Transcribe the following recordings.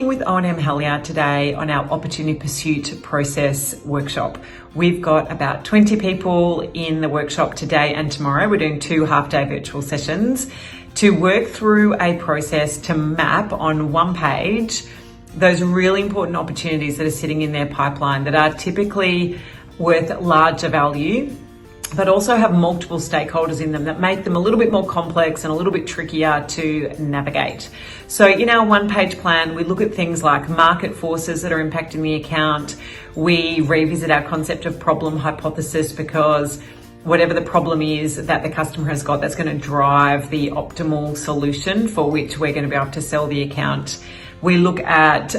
With O M Halyard today on our Opportunity Pursuit Process workshop. We've got about 20 people in the workshop today and tomorrow. We're doing 2 half-day virtual sessions to work through a process to map on one page those really important opportunities that are sitting in their pipeline that are typically worth larger value, but also have multiple stakeholders in them that make them a little bit more complex and a little bit trickier to navigate. So in our one-page plan, we look at things like market forces that are impacting the account. We revisit our concept of problem hypothesis, because whatever the problem is that the customer has got, that's going to drive the optimal solution for which we're going to be able to sell the account. We look at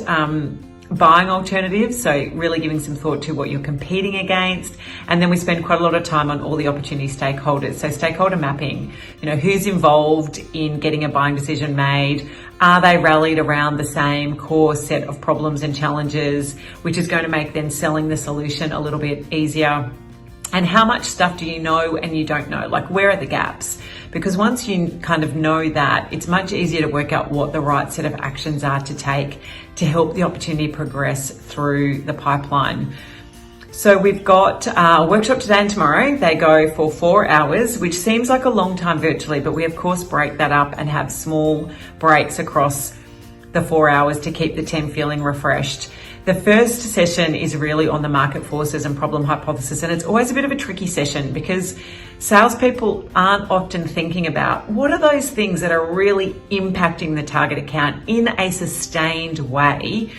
buying alternatives, so really giving some thought to what you're competing against. And then we spend quite a lot of time on all the opportunity stakeholders. So stakeholder mapping, who's involved in getting a buying decision made? Are they rallied around the same core set of problems and challenges, which is going to make then selling the solution a little bit easier? And how much stuff do you know and you don't know? Like, where are the gaps? Because once you kind of know that, it's much easier to work out what the right set of actions are to take to help the opportunity progress through the pipeline. So we've got a workshop today and tomorrow. They go for 4 hours, which seems like a long time virtually, but we of course break that up and have small breaks across the 4 hours to keep the team feeling refreshed. The first session is really on the market forces and problem hypothesis, and it's always a bit of a tricky session because salespeople aren't often thinking about what are those things that are really impacting the target account in a sustained way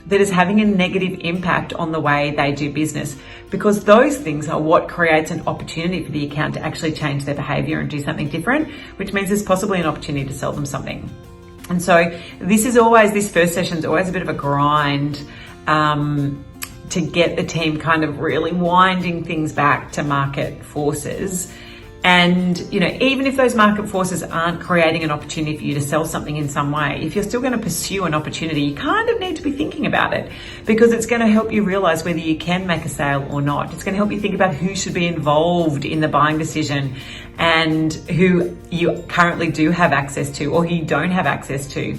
that is having a negative impact on the way they do business, because those things are what creates an opportunity for the account to actually change their behavior and do something different, which means there's possibly an opportunity to sell them something. And so this first session is always a bit of a grind to get the team kind of really winding things back to market forces. And, even if those market forces aren't creating an opportunity for you to sell something in some way, if you're still going to pursue an opportunity, you kind of need to be thinking about it, because it's going to help you realize whether you can make a sale or not. It's going to help you think about who should be involved in the buying decision and who you currently do have access to or who you don't have access to.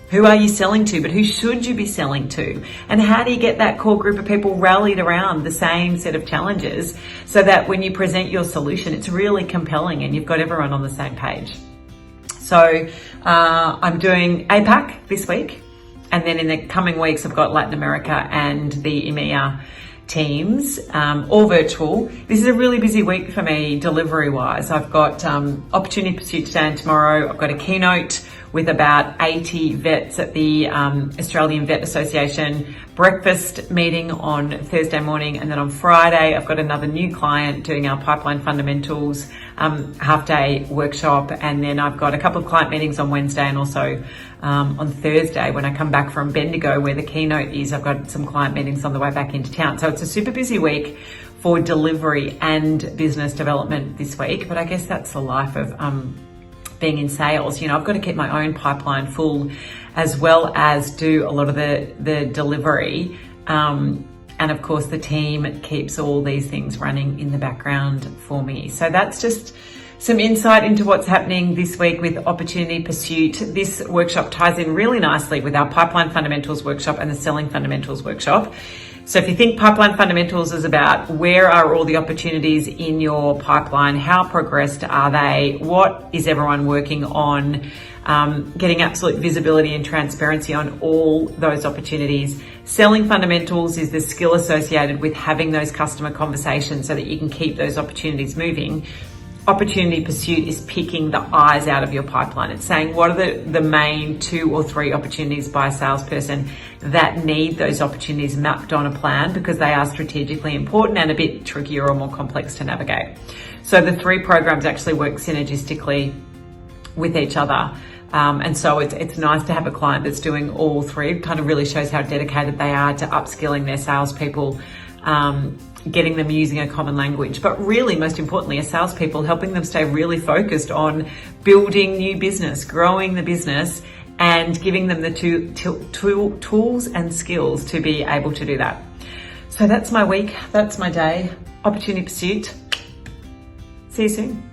Who are you selling to, but who should you be selling to? And how do you get that core group of people rallied around the same set of challenges so that when you present your solution, it's really compelling and you've got everyone on the same page? So I'm doing APAC this week, and then in the coming weeks, I've got Latin America and the EMEA teams, all virtual. This is a really busy week for me delivery-wise. I've got Opportunity Pursuit today and tomorrow. I've got a keynote with about 80 vets at the Australian Vet Association, breakfast meeting on Thursday morning, and then on Friday I've got another new client doing our pipeline fundamentals half-day workshop, and then I've got a couple of client meetings on Wednesday, and also on Thursday when I come back from Bendigo where the keynote is, I've got some client meetings on the way back into town. So it's a super busy week for delivery and business development this week, but I guess that's the life of being in sales. I've got to keep my own pipeline full as well as do a lot of the delivery. And of course the team keeps all these things running in the background for me. So that's just some insight into what's happening this week with Opportunity Pursuit. This workshop ties in really nicely with our Pipeline Fundamentals workshop and the Selling Fundamentals workshop. So if you think Pipeline Fundamentals is about where are all the opportunities in your pipeline, how progressed are they, what is everyone working on, getting absolute visibility and transparency on all those opportunities. Selling Fundamentals is the skill associated with having those customer conversations so that you can keep those opportunities moving. Opportunity Pursuit is picking the eyes out of your pipeline. It's saying what are the main 2 or 3 opportunities by a salesperson that need those opportunities mapped on a plan because they are strategically important and a bit trickier or more complex to navigate. So the 3 programs actually work synergistically with each other. And so it's nice to have a client that's doing all 3. It kind of really shows how dedicated they are to upskilling their salespeople, getting them using a common language, but really most importantly as salespeople, helping them stay really focused on building new business, growing the business, and giving them the tools and skills to be able to do that. So that's my week, that's my day. Opportunity Pursuit. See you soon.